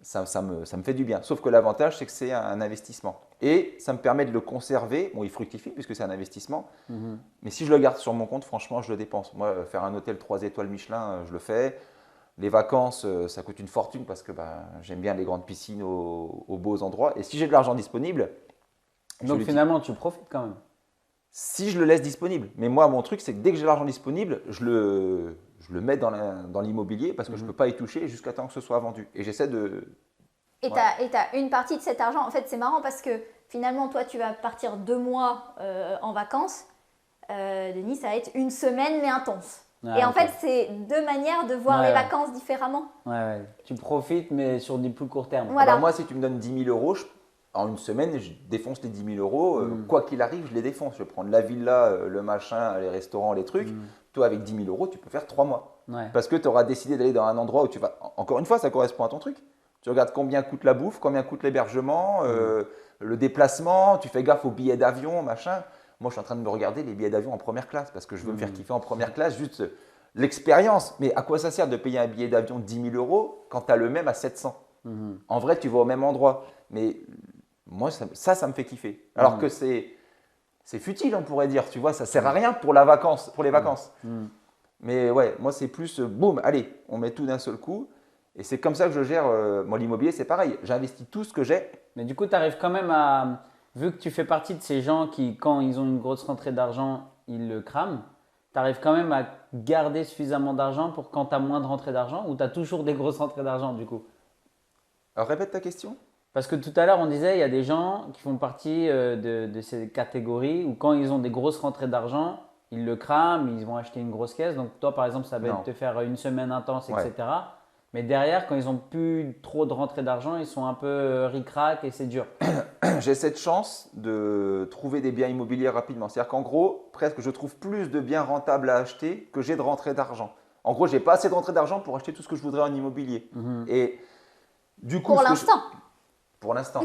ça me fait du bien. Sauf que l'avantage, c'est que c'est un investissement. Et ça me permet de le conserver. Bon, il fructifie puisque c'est un investissement. Mais si je le garde sur mon compte, franchement, je le dépense. Moi, faire un hôtel 3 étoiles Michelin, je le fais. Les vacances, ça coûte une fortune parce que j'aime bien les grandes piscines aux beaux endroits. Et si j'ai de l'argent disponible… Donc finalement, tu profites quand même. Si je le laisse disponible. Mais moi, mon truc, c'est que dès que j'ai l'argent disponible, je le mets dans l'immobilier parce que je ne peux pas y toucher jusqu'à temps que ce soit vendu. Et j'essaie de… Et tu as une partie de cet argent. En fait, c'est marrant parce que finalement, toi, tu vas partir 2 mois en vacances. Denis, ça va être 1 semaine, mais intense. Ah, et en ok. fait, c'est 2 manières de voir les Ouais. vacances différemment. Ouais. Tu profites, mais sur du plus court terme. Voilà. Moi, si tu me donnes 10 000 euros, en 1 semaine, je défonce les 10 000 euros. Quoi qu'il arrive, je les défonce. Je vais prendre la villa, le machin, les restaurants, les trucs. Toi, avec 10 000 euros, tu peux faire 3 mois. Ouais. Parce que tu auras décidé d'aller dans un endroit où tu vas… Encore une fois, ça correspond à ton truc. Tu regardes combien coûte la bouffe, combien coûte l'hébergement, le déplacement, tu fais gaffe aux billets d'avion, machin. Moi, je suis en train de me regarder les billets d'avion en première classe parce que je veux me faire kiffer en première classe, juste l'expérience. Mais à quoi ça sert de payer un billet d'avion de 10 000 euros quand tu as le même à 700? En vrai, tu vas au même endroit. Mais moi, ça me fait kiffer. Alors que c'est futile, on pourrait dire. Tu vois, ça sert à rien pour les vacances. Mais ouais, moi, c'est plus boum, allez, on met tout d'un seul coup. Et c'est comme ça que je gère. Moi, l'immobilier, c'est pareil. J'investis tout ce que j'ai. Mais du coup, tu arrives quand même à, vu que tu fais partie de ces gens qui, quand ils ont une grosse rentrée d'argent, ils le crament, tu arrives quand même à garder suffisamment d'argent pour quand tu as moins de rentrée d'argent ou tu as toujours des grosses rentrées d'argent du coup? Alors, répète ta question. Parce que tout à l'heure, on disait il y a des gens qui font partie de ces catégories où quand ils ont des grosses rentrées d'argent, ils le crament, ils vont acheter une grosse caisse. Donc toi, par exemple, ça va Non. être te faire 1 semaine intense, Ouais. etc. Mais derrière, quand ils n'ont plus trop de rentrées d'argent, ils sont un peu ric-rac et c'est dur. J'ai cette chance de trouver des biens immobiliers rapidement. C'est-à-dire qu'en gros, presque, je trouve plus de biens rentables à acheter que j'ai de rentrées d'argent. En gros, j'ai pas assez de rentrées d'argent pour acheter tout ce que je voudrais en immobilier. Et du coup, Pour l'instant. Pour l'instant.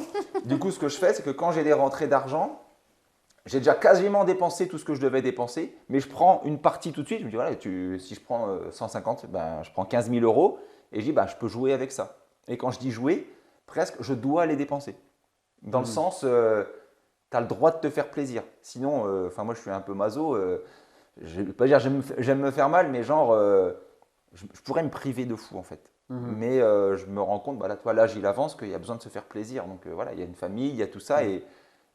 Du coup, ce que je fais, c'est que quand j'ai des rentrées d'argent, j'ai déjà quasiment dépensé tout ce que je devais dépenser, mais je prends une partie tout de suite. Je me dis, voilà, si je prends 150, je prends 15 000 euros et je dis, je peux jouer avec ça. Et quand je dis jouer, presque, je dois les dépenser. Dans le sens, tu as le droit de te faire plaisir. Sinon, moi, je suis un peu maso. Je ne vais pas dire j'aime me faire mal, mais genre, je pourrais me priver de fou en fait. Mais je me rends compte, toi, l'âge il avance, qu'il y a besoin de se faire plaisir. Donc voilà, il y a une famille, il y a tout ça et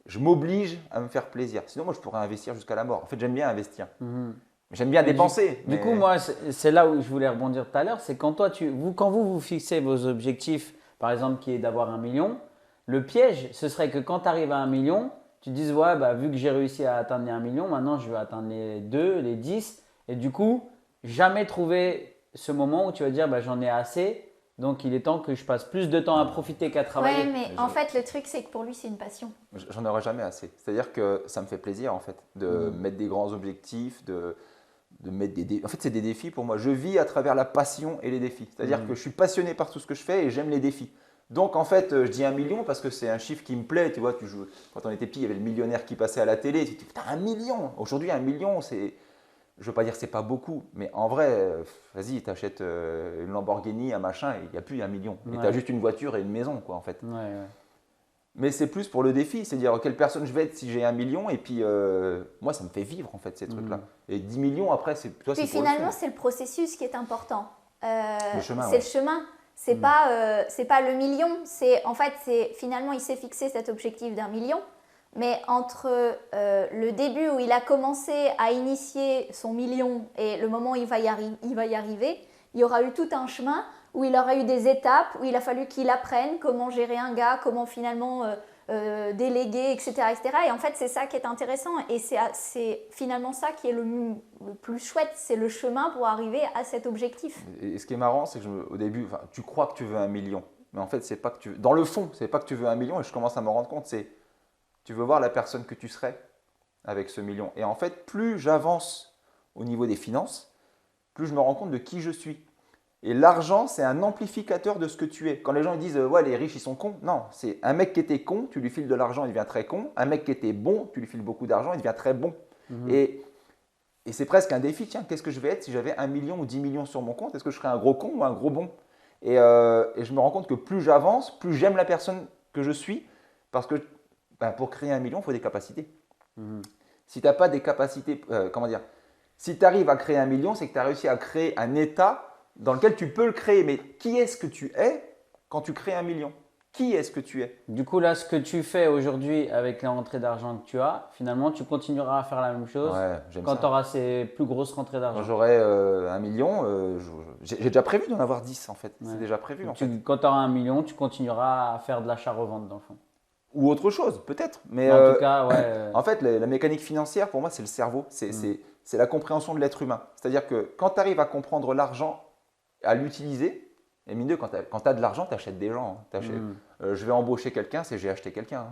je m'oblige à me faire plaisir. Sinon, moi, je pourrais investir jusqu'à la mort. En fait, j'aime bien investir. J'aime bien dépenser. Du coup, moi, c'est là où je voulais rebondir tout à l'heure. C'est quand quand vous fixez vos objectifs, par exemple, qui est d'avoir 1 million, le piège, ce serait que quand tu arrives à 1 million, tu te dises, ouais, vu que j'ai réussi à atteindre les 1 million, maintenant je vais atteindre les 2, les 10. Et du coup, jamais trouver ce moment où tu vas dire, j'en ai assez. Donc, il est temps que je passe plus de temps à profiter qu'à travailler. Ouais, mais en fait, le truc, c'est que pour lui, c'est une passion. J'en aurai jamais assez. C'est-à-dire que ça me fait plaisir en fait de mettre des grands objectifs, de mettre des défis. En fait, c'est des défis pour moi. Je vis à travers la passion et les défis. C'est-à-dire que je suis passionné par tout ce que je fais et j'aime les défis. Donc, en fait, je dis 1 million parce que c'est un chiffre qui me plaît. Tu vois, quand on était petit, il y avait le millionnaire qui passait à la télé. Tu te dis, putain, 1 million. Aujourd'hui, 1 million, c'est. Je ne veux pas dire que c'est pas beaucoup, mais en vrai, vas-y, tu achètes une Lamborghini, un machin, et il n'y a plus 1 million. Et tu as juste une voiture et une maison, quoi, en fait. Ouais. Mais c'est plus pour le défi, c'est dire quelle personne je vais être si j'ai 1 million, et puis moi, ça me fait vivre, en fait, ces trucs-là. Et 10 millions, après, c'est toi, Puis c'est pour le finalement, fun. c'est le processus qui est important. Le chemin, C'est ouais. le chemin. C'est pas le million. En fait, finalement, il s'est fixé cet objectif d'1 million. Mais entre le début où il a commencé à initier son million et le moment où il va y arriver, il y aura eu tout un chemin où il aura eu des étapes, où il a fallu qu'il apprenne comment gérer un gars, comment finalement déléguer, etc., etc. Et en fait, c'est ça qui est intéressant. Et c'est finalement ça qui est le plus chouette, c'est le chemin pour arriver à cet objectif. Et ce qui est marrant, c'est que au début, tu crois que tu veux 1 million, mais en fait, c'est pas que tu veux. Dans le fond, c'est pas que tu veux 1 million, et je commence à me rendre compte, c'est tu veux voir la personne que tu serais avec ce million. Et en fait, plus j'avance au niveau des finances, plus je me rends compte de qui je suis. Et l'argent, c'est un amplificateur de ce que tu es. Quand les gens disent ouais, les riches, ils sont cons, non, c'est un mec qui était con, tu lui files de l'argent, il devient très con. Un mec qui était bon, tu lui files beaucoup d'argent, il devient très bon. Et c'est presque un défi. Tiens, qu'est-ce que je vais être si j'avais 1 million ou 10 millions sur mon compte? Est-ce que je serais un gros con ou un gros bon? Et je me rends compte que plus j'avance, plus j'aime la personne que je suis, parce que pour créer 1 million, il faut des capacités. Si tu n'as pas des capacités, si tu arrives à créer 1 million, c'est que tu as réussi à créer un état dans lequel tu peux le créer. Mais qui est-ce que tu es quand tu crées 1 million? Qui est-ce que tu es? Du coup, là, ce que tu fais aujourd'hui avec les rentrées d'argent que tu as, finalement, tu continueras à faire la même chose Ouais, j'aime quand ça. tu auras ces plus grosses rentrées Quand d'argent. j'aurai 1 million, j'ai déjà prévu d'en avoir 10 en fait. Ouais. C'est déjà prévu en fait. Quand tu auras 1 million, tu continueras à faire de l'achat-revente dans le fond. Ou autre chose, peut-être. Mais En tout cas, ouais. en fait, la mécanique financière, pour moi, c'est le cerveau. C'est la compréhension de l'être humain. C'est-à-dire que quand tu arrives à comprendre l'argent, à l'utiliser, et mine de, quand tu as de l'argent, tu achètes des gens. Je vais embaucher quelqu'un, c'est j'ai acheté quelqu'un.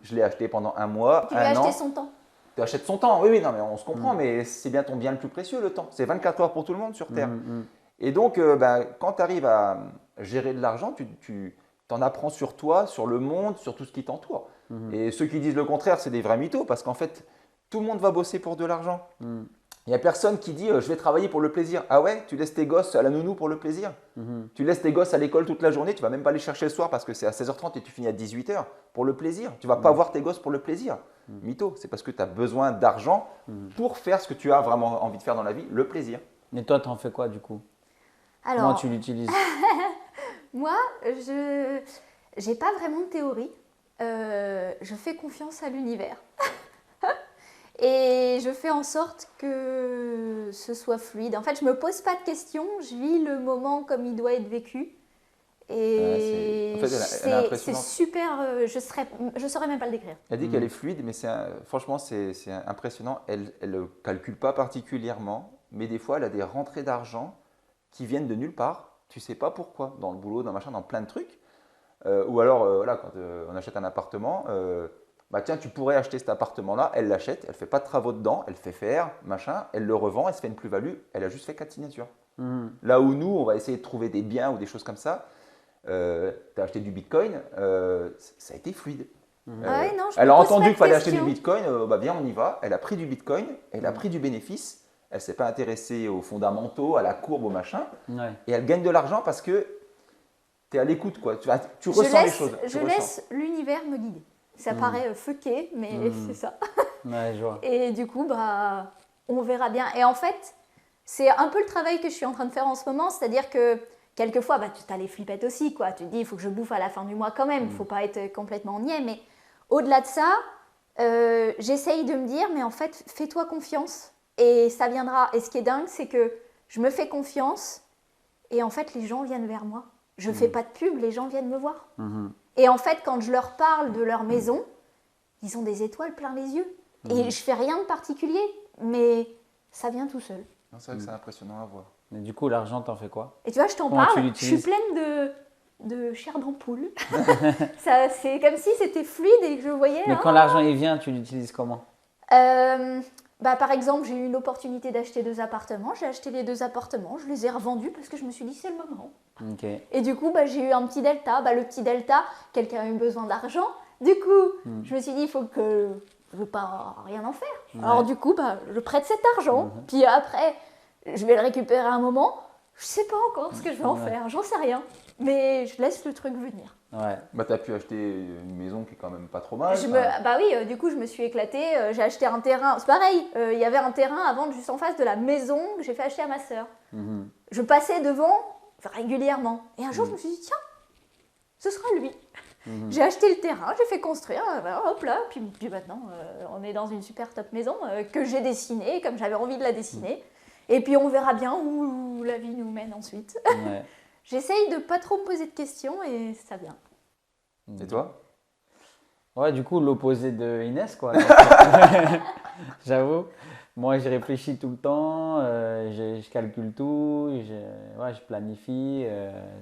Je l'ai acheté pendant 1 mois, Tu lui as 1 an. acheté son temps. Tu achètes son temps. Oui, non, mais on se comprend, mais c'est bien ton bien le plus précieux, le temps. C'est 24 heures pour tout le monde sur Terre. Et donc, quand tu arrives à gérer de l'argent, tu t'en apprends sur toi, sur le monde, sur tout ce qui t'entoure. Et ceux qui disent le contraire, c'est des vrais mythos, parce qu'en fait, tout le monde va bosser pour de l'argent. Il n'y a personne qui dit je vais travailler pour le plaisir. Ah ouais, tu laisses tes gosses à la nounou pour le plaisir. Tu laisses tes gosses à l'école toute la journée, tu vas même pas les chercher le soir parce que c'est à 16h30 et tu finis à 18h pour le plaisir. Tu vas pas voir tes gosses pour le plaisir. Mytho, c'est parce que tu as besoin d'argent pour faire ce que tu as vraiment envie de faire dans la vie, le plaisir. Mais toi, t'en fais quoi du coup? Comment Alors, tu l'utilises? moi, je n'ai pas vraiment de théorie. Je fais confiance à l'univers. Et je fais en sorte que ce soit fluide. En fait, je ne me pose pas de questions, je vis le moment comme il doit être vécu. Et en fait, elle est c'est impressionnante. super, je saurais même pas le décrire. Elle dit qu'elle est fluide, mais franchement, c'est impressionnant. Elle ne calcule pas particulièrement, mais des fois, elle a des rentrées d'argent qui viennent de nulle part. Tu ne sais pas pourquoi, dans le boulot, dans machin, dans plein de trucs. Ou alors, voilà, quand on achète un appartement, tiens, tu pourrais acheter cet appartement-là, elle l'achète, elle ne fait pas de travaux dedans, elle fait faire, machin, elle le revend, elle se fait une plus-value, elle a juste fait 4 signatures. Là où nous, on va essayer de trouver des biens ou des choses comme ça, tu as acheté du bitcoin, ça a été fluide. Ouais, non, je Elle me a pose entendu pas de qu'il fallait acheter du questions. bitcoin, viens, on y va. Elle a pris du bitcoin, elle a pris du bénéfice, elle ne s'est pas intéressée aux fondamentaux, à la courbe, au machin, Ouais. et elle gagne de l'argent parce que tu es à l'écoute, quoi. Tu ressens les choses. Je laisse l'univers me guider. Ça paraît fucké, mais c'est ça. Ouais, je vois. Et du coup, on verra bien. Et en fait, c'est un peu le travail que je suis en train de faire en ce moment, c'est-à-dire que quelquefois, tu as les flippettes aussi, quoi. Tu te dis, il faut que je bouffe à la fin du mois quand même, il ne faut pas être complètement niais. Mais au-delà de ça, j'essaye de me dire, mais en fait, fais-toi confiance et ça viendra. Et ce qui est dingue, c'est que je me fais confiance et en fait, les gens viennent vers moi. Je ne fais pas de pub, les gens viennent me voir. Et en fait, quand je leur parle de leur maison, ils ont des étoiles plein les yeux. Et je fais rien de particulier, mais ça vient tout seul. C'est vrai que c'est impressionnant à voir. Mais du coup, l'argent, t'en fais quoi? Et tu vois, je t'en Comment tu parle, je l'utilises? suis pleine de chair d'ampoule. C'est comme si c'était fluide et que je voyais. Mais quand l'argent il vient, tu l'utilises comment? Bah, par exemple, j'ai eu une opportunité d'acheter 2 appartements. J'ai acheté les 2 appartements, je les ai revendus parce que je me suis dit c'est le moment. Ok. Et du coup, bah, j'ai eu un petit delta. Bah, le petit delta, quelqu'un a eu besoin d'argent. Du coup, je me suis dit, il faut que je ne veux pas rien en faire. Ouais. Alors du coup, bah, je prête cet argent. Puis après, je vais le récupérer à un moment. Je ne sais pas encore ce que je vais en faire. J'en sais rien. Mais je laisse le truc venir. Ouais. Bah, tu as pu acheter une maison qui est quand même pas trop mal. Bah oui, du coup, je me suis éclatée. J'ai acheté un terrain. C'est pareil, il y avait un terrain à vendre juste en face de la maison que j'ai fait acheter à ma sœur. Je passais devant régulièrement. Et un jour, je me suis dit, tiens, ce sera lui. J'ai acheté le terrain, j'ai fait construire, hop là, puis maintenant, on est dans une super top maison que j'ai dessinée comme j'avais envie de la dessiner. Et puis, on verra bien où la vie nous mène ensuite. Ouais. J'essaye de pas trop me poser de questions et ça vient. Et toi? Ouais, du coup, l'opposé de Inès, quoi. J'avoue. Moi, je réfléchis tout le temps, je calcule tout, je planifie.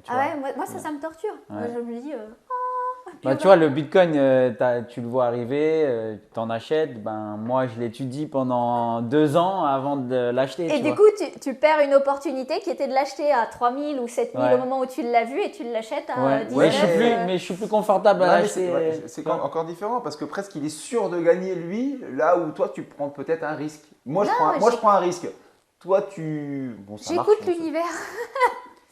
Tu vois. Ouais, moi ça me torture. Ouais. Je me dis, Bah, tu vois, le Bitcoin, tu le vois arriver, tu t'en achètes. Ben, moi, je l'étudie pendant 2 ans avant de l'acheter. et tu du vois. coup, tu perds une opportunité qui était de l'acheter à 3 000 ou 7 000 Ouais. au moment où tu l'as vu et tu l'achètes à Ouais. 10 Mais, 000. mais je suis plus confortable à Ouais, mais l'acheter. c'est tu vois. encore différent parce que presque il est sûr de gagner lui, là où toi tu prends peut-être un risque. Moi, Non, je prends un risque. Toi, tu. Bon, ça marche, J'écoute bon, ça- l'univers.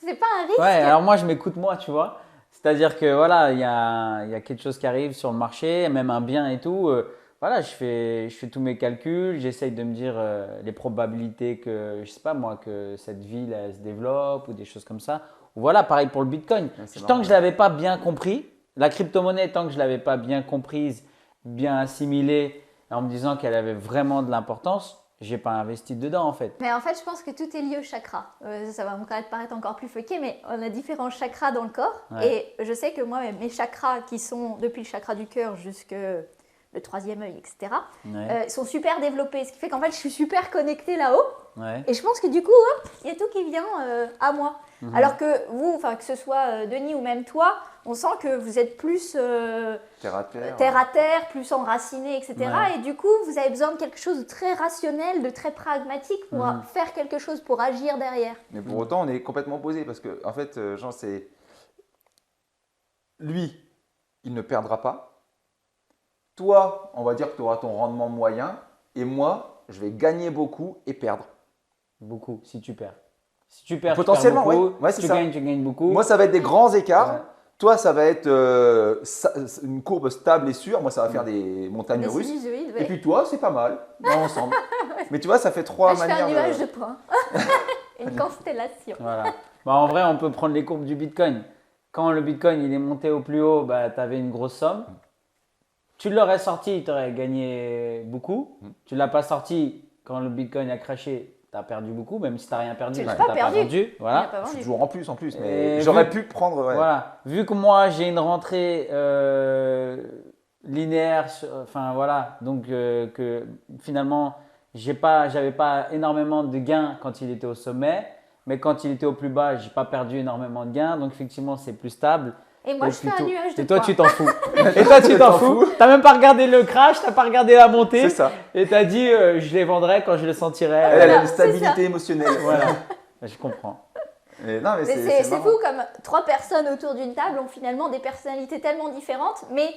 C'est pas un risque. Ouais, alors moi, je m'écoute moi, tu vois. C'est-à-dire que voilà, il y a quelque chose qui arrive sur le marché, même un bien et tout. Voilà, je fais tous mes calculs, j'essaye de me dire les probabilités que, je sais pas moi, que cette ville elle se développe ou des choses comme ça. Voilà, pareil pour le Bitcoin. Ouais, c'est Tant marrant. que je l'avais pas bien compris, la crypto-monnaie, tant que je l'avais pas bien comprise, bien assimilée, en me disant qu'elle avait vraiment de l'importance, j'ai pas investi dedans en fait. Mais en fait, je pense que tout est lié au chakra. Ça va me paraître encore plus fucké, mais on a différents chakras dans le corps. Ouais. Et je sais que moi, mes chakras, qui sont depuis le chakra du cœur jusque le 3e œil, etc., Ouais. sont super développés. Ce qui fait qu'en fait, je suis super connectée là-haut. Ouais. Et je pense que du coup, hop, il y a tout qui vient à moi. Mhm. Alors que vous, enfin que ce soit Denis ou même toi, on sent que vous êtes plus Terre à terre. terre à terre, plus enraciné, etc. Ouais. Et du coup, vous avez besoin de quelque chose de très rationnel, de très pragmatique pour faire quelque chose, pour agir derrière. Mais pour autant, on est complètement opposés parce que, en fait, Jean, c'est. Lui, il ne perdra pas. Toi, on va dire que tu auras ton rendement moyen. Et moi, je vais gagner beaucoup et perdre. Beaucoup, si tu perds. Si tu perds, Potentiellement, tu perds beaucoup. ouais. Ouais, si c'est tu ça. gagnes, tu gagnes beaucoup. Moi, ça va être des grands écarts. Ouais. Toi, ça va être une courbe stable et sûre. Moi, ça va faire des montagnes Des russes. sinusoïdes, Et ouais. puis toi, c'est pas mal. On va ensemble. Mais tu vois, ça fait trois Je fais manières un nuage de. de points. Une constellation. Voilà. Bah, en vrai, on peut prendre les courbes du Bitcoin. Quand le Bitcoin il est monté au plus haut, bah, tu avais une grosse somme. Tu l'aurais sorti, tu aurais gagné beaucoup. Tu ne l'as pas sorti quand le Bitcoin a crashé, tu as perdu beaucoup, même si tu n'as rien perdu. Tu l'as parce pas que t'as perdu. vendu. Il Voilà. a pas Je suis vendu. toujours en plus. Mais Et j'aurais vu- pu prendre. Ouais. Voilà. Vu que moi, j'ai une rentrée linéaire, enfin voilà, donc que finalement, j'avais pas énormément de gains quand il était au sommet, mais quand il était au plus bas, j'ai pas perdu énormément de gains, donc effectivement, c'est plus stable. Et moi, Et je fais un plutôt- nuage de Et toi, points. tu t'en fous. Et toi, tu t'en fous. T'as même pas regardé le crash, t'as pas regardé la montée. C'est ça. Et t'as dit, je les vendrai quand je le sentirai. Elle, elle Voilà, a une c'est ça. stabilité émotionnelle. Voilà. Je comprends. Et non, mais Mais c'est marrant. fou comme 3 personnes autour d'une table ont finalement des personnalités tellement différentes, mais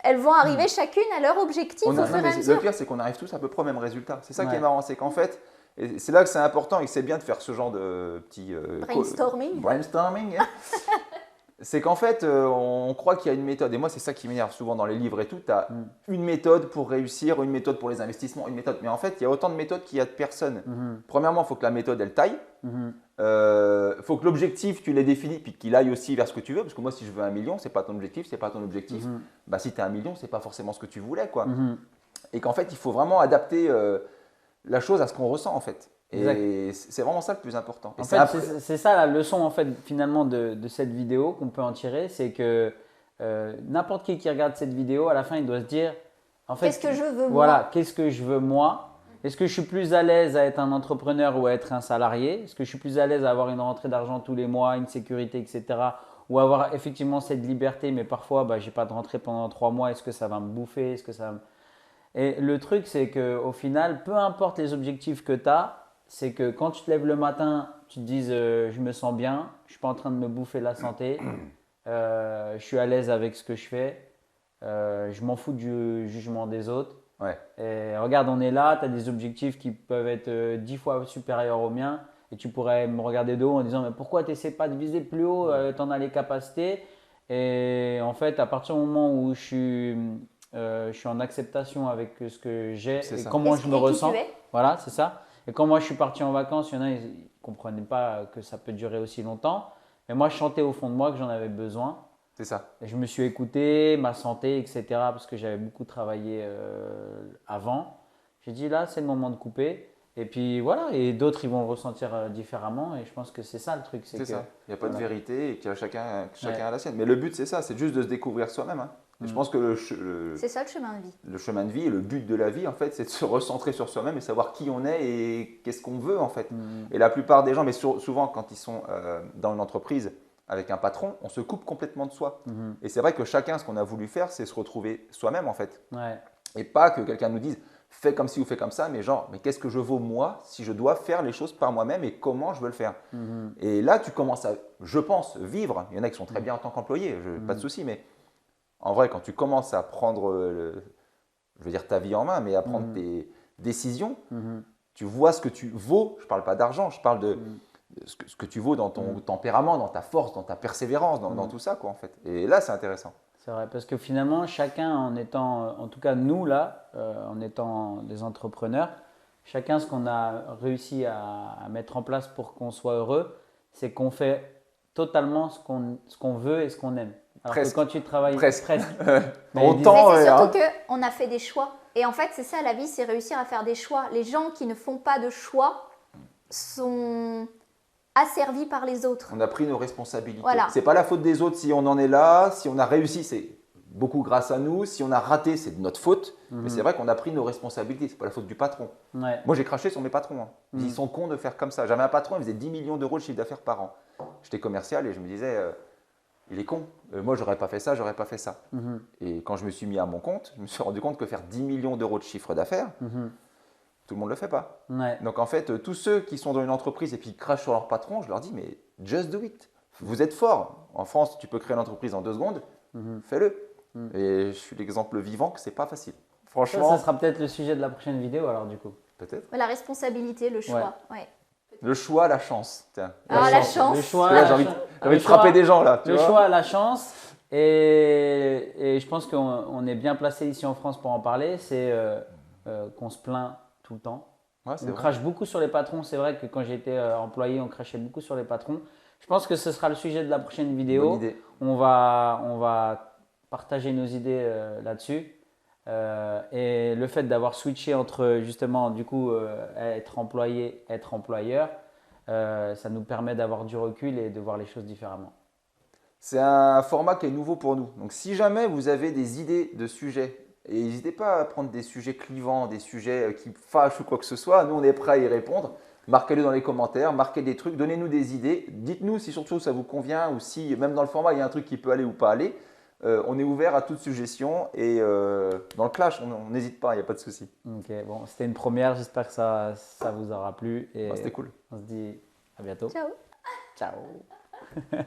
elles vont arriver chacune à leur objectif On au a- fur non, et à mais mesure. le pire, c'est qu'on arrive tous à peu près au même résultat. C'est ça qui Ouais. est marrant, c'est qu'en fait, et c'est là que c'est important et que c'est bien de faire ce genre de petit Brainstorming. brainstorming, hein. C'est qu'en fait, on croit qu'il y a une méthode. Et moi, c'est ça qui m'énerve souvent dans les livres et tout. Tu as une méthode pour réussir, une méthode pour les investissements, une méthode. Mais en fait, il y a autant de méthodes qu'il y a de personnes. Premièrement, il faut que la méthode, elle taille. Faut que l'objectif, tu l'aies défini, puis qu'il aille aussi vers ce que tu veux. Parce que moi, si je veux 1 million, c'est pas ton objectif, c'est pas ton objectif. Bah, si tu as 1 million, c'est pas forcément ce que tu voulais, quoi. Et qu'en fait, il faut vraiment adapter la chose à ce qu'on ressent, en fait. Et c'est vraiment ça le plus important. Et En c'est fait, après- c'est ça la leçon en fait finalement de cette vidéo qu'on peut en tirer, c'est que n'importe qui regarde cette vidéo, à la fin, il doit se dire, en fait, Qu'est-ce que je veux, voilà, moi? qu'est-ce que je veux moi? Est-ce que je suis plus à l'aise à être un entrepreneur ou à être un salarié? Est-ce que je suis plus à l'aise à avoir une rentrée d'argent tous les mois, une sécurité, etc. Ou avoir effectivement cette liberté, mais parfois, bah, j'ai pas de rentrée pendant 3 mois. Est-ce que ça va me bouffer? Est-ce que ça va me... Et le truc, c'est qu'au final, peu importe les objectifs que tu as, c'est que quand tu te lèves le matin, tu te dises je me sens bien, je ne suis pas en train de me bouffer la santé, je suis à l'aise avec ce que je fais, je m'en fous du jugement des autres. Ouais. Et regarde, on est là, tu as des objectifs qui peuvent être 10 fois supérieurs aux miens et tu pourrais me regarder de haut en disant mais pourquoi tu n'essaies pas de viser plus haut, tu en as les capacités. Et en fait, à partir du moment où je suis en acceptation avec ce que j'ai C'est et ça. comment Et je me qui tu ressens, es. voilà, c'est ça. Et quand moi je suis parti en vacances, il y en a, ils ne comprenaient pas que ça peut durer aussi longtemps. Mais moi, je sentais au fond de moi que j'en avais besoin. C'est ça. Et je me suis écouté, ma santé, etc. Parce que j'avais beaucoup travaillé avant. J'ai dit là, c'est le moment de couper. Et puis voilà, et d'autres, ils vont le ressentir différemment. Et je pense que c'est ça le truc. C'est que, ça. Il n'y a pas de voilà. vérité et que chacun Ouais. a la sienne. Mais le but, c'est ça, c'est juste de se découvrir soi-même. Hein. Et je pense que C'est ça le chemin de vie. le chemin de vie et le but de la vie, en fait, c'est de se recentrer sur soi-même et savoir qui on est et qu'est-ce qu'on veut, en fait. Et la plupart des gens, mais souvent quand ils sont dans une entreprise avec un patron, on se coupe complètement de soi. Et c'est vrai que chacun, ce qu'on a voulu faire, c'est se retrouver soi-même, en fait. Ouais. Et pas que quelqu'un nous dise fais comme ci ou fais comme ça, mais genre, mais qu'est-ce que je vaux moi si je dois faire les choses par moi-même et comment je veux le faire. Et là, tu commences à, je pense, vivre. Il y en a qui sont très bien en tant qu'employés, pas de souci, mais en vrai, quand tu commences à prendre, je veux dire, ta vie en main, mais à prendre tes décisions, tu vois ce que tu vaux. Je ne parle pas d'argent, je parle de ce que tu vaux dans ton tempérament, dans ta force, dans ta persévérance, dans tout ça, quoi, en fait. Et là, c'est intéressant. C'est vrai, parce que finalement, chacun en étant, en tout cas nous là, en étant des entrepreneurs, chacun ce qu'on a réussi à mettre en place pour qu'on soit heureux, c'est qu'on fait totalement ce qu'on veut et ce qu'on aime. Alors Presque. que quand tu travailles Presque. Mais Autant, Mais c'est hein. surtout qu'on a fait des choix. Et en fait, c'est ça la vie, c'est réussir à faire des choix. Les gens qui ne font pas de choix sont asservis par les autres. On a pris nos responsabilités. Voilà. C'est pas la faute des autres si on en est là, si on a réussi, c'est beaucoup grâce à nous. Si on a raté, c'est de notre faute. Mais c'est vrai qu'on a pris nos responsabilités. C'est pas la faute du patron. ouais. Moi, j'ai craché sur mes patrons. Hein. Ils sont cons de faire comme ça. J'avais un patron, il faisait 10 millions d'euros de chiffre d'affaires par an. J'étais commercial et je me disais, il est con. Moi, j'aurais pas fait ça, j'aurais pas fait ça. Et quand je me suis mis à mon compte, je me suis rendu compte que faire 10 millions d'euros de chiffre d'affaires, tout le monde ne le fait pas. Ouais. Donc en fait, tous ceux qui sont dans une entreprise et puis qui crachent sur leur patron, je leur dis, mais just do it. Vous êtes fort. En France, tu peux créer une entreprise en 2 secondes, fais-le. Et je suis l'exemple vivant que c'est pas facile. Franchement, Ça sera peut-être le sujet de la prochaine vidéo alors du coup. peut-être. La responsabilité, le choix. Ouais. Le choix, la chance. Tiens. Ah, la chance. Le choix, Là, la j'ai envie, chance. j'ai envie Le de frapper choix- des gens là. Tu Le vois. choix, la chance. Et je pense qu'on est bien placé ici en France pour en parler. C'est qu'on se plaint tout le temps. Ouais, c'est On vrai. crache beaucoup sur les patrons. C'est vrai que quand j'étais employé, on crachait beaucoup sur les patrons. Je pense que ce sera le sujet de la prochaine vidéo. Bonne idée. On va partager nos idées là-dessus. Et le fait d'avoir switché entre justement du coup être employé, être employeur, ça nous permet d'avoir du recul et de voir les choses différemment. C'est un format qui est nouveau pour nous. Donc si jamais vous avez des idées de sujets, et n'hésitez pas à prendre des sujets clivants, des sujets qui fâchent ou quoi que ce soit, nous on est prêts à y répondre. Marquez-le dans les commentaires, marquez des trucs, donnez-nous des idées. Dites-nous si surtout ça vous convient ou si même dans le format il y a un truc qui peut aller ou pas aller. On est ouvert à toute suggestion et dans le clash, on n'hésite pas, il n'y a pas de souci. Ok, bon, c'était une première. J'espère que ça vous aura plu. Et C'était cool. on se dit à bientôt. Ciao. Ciao.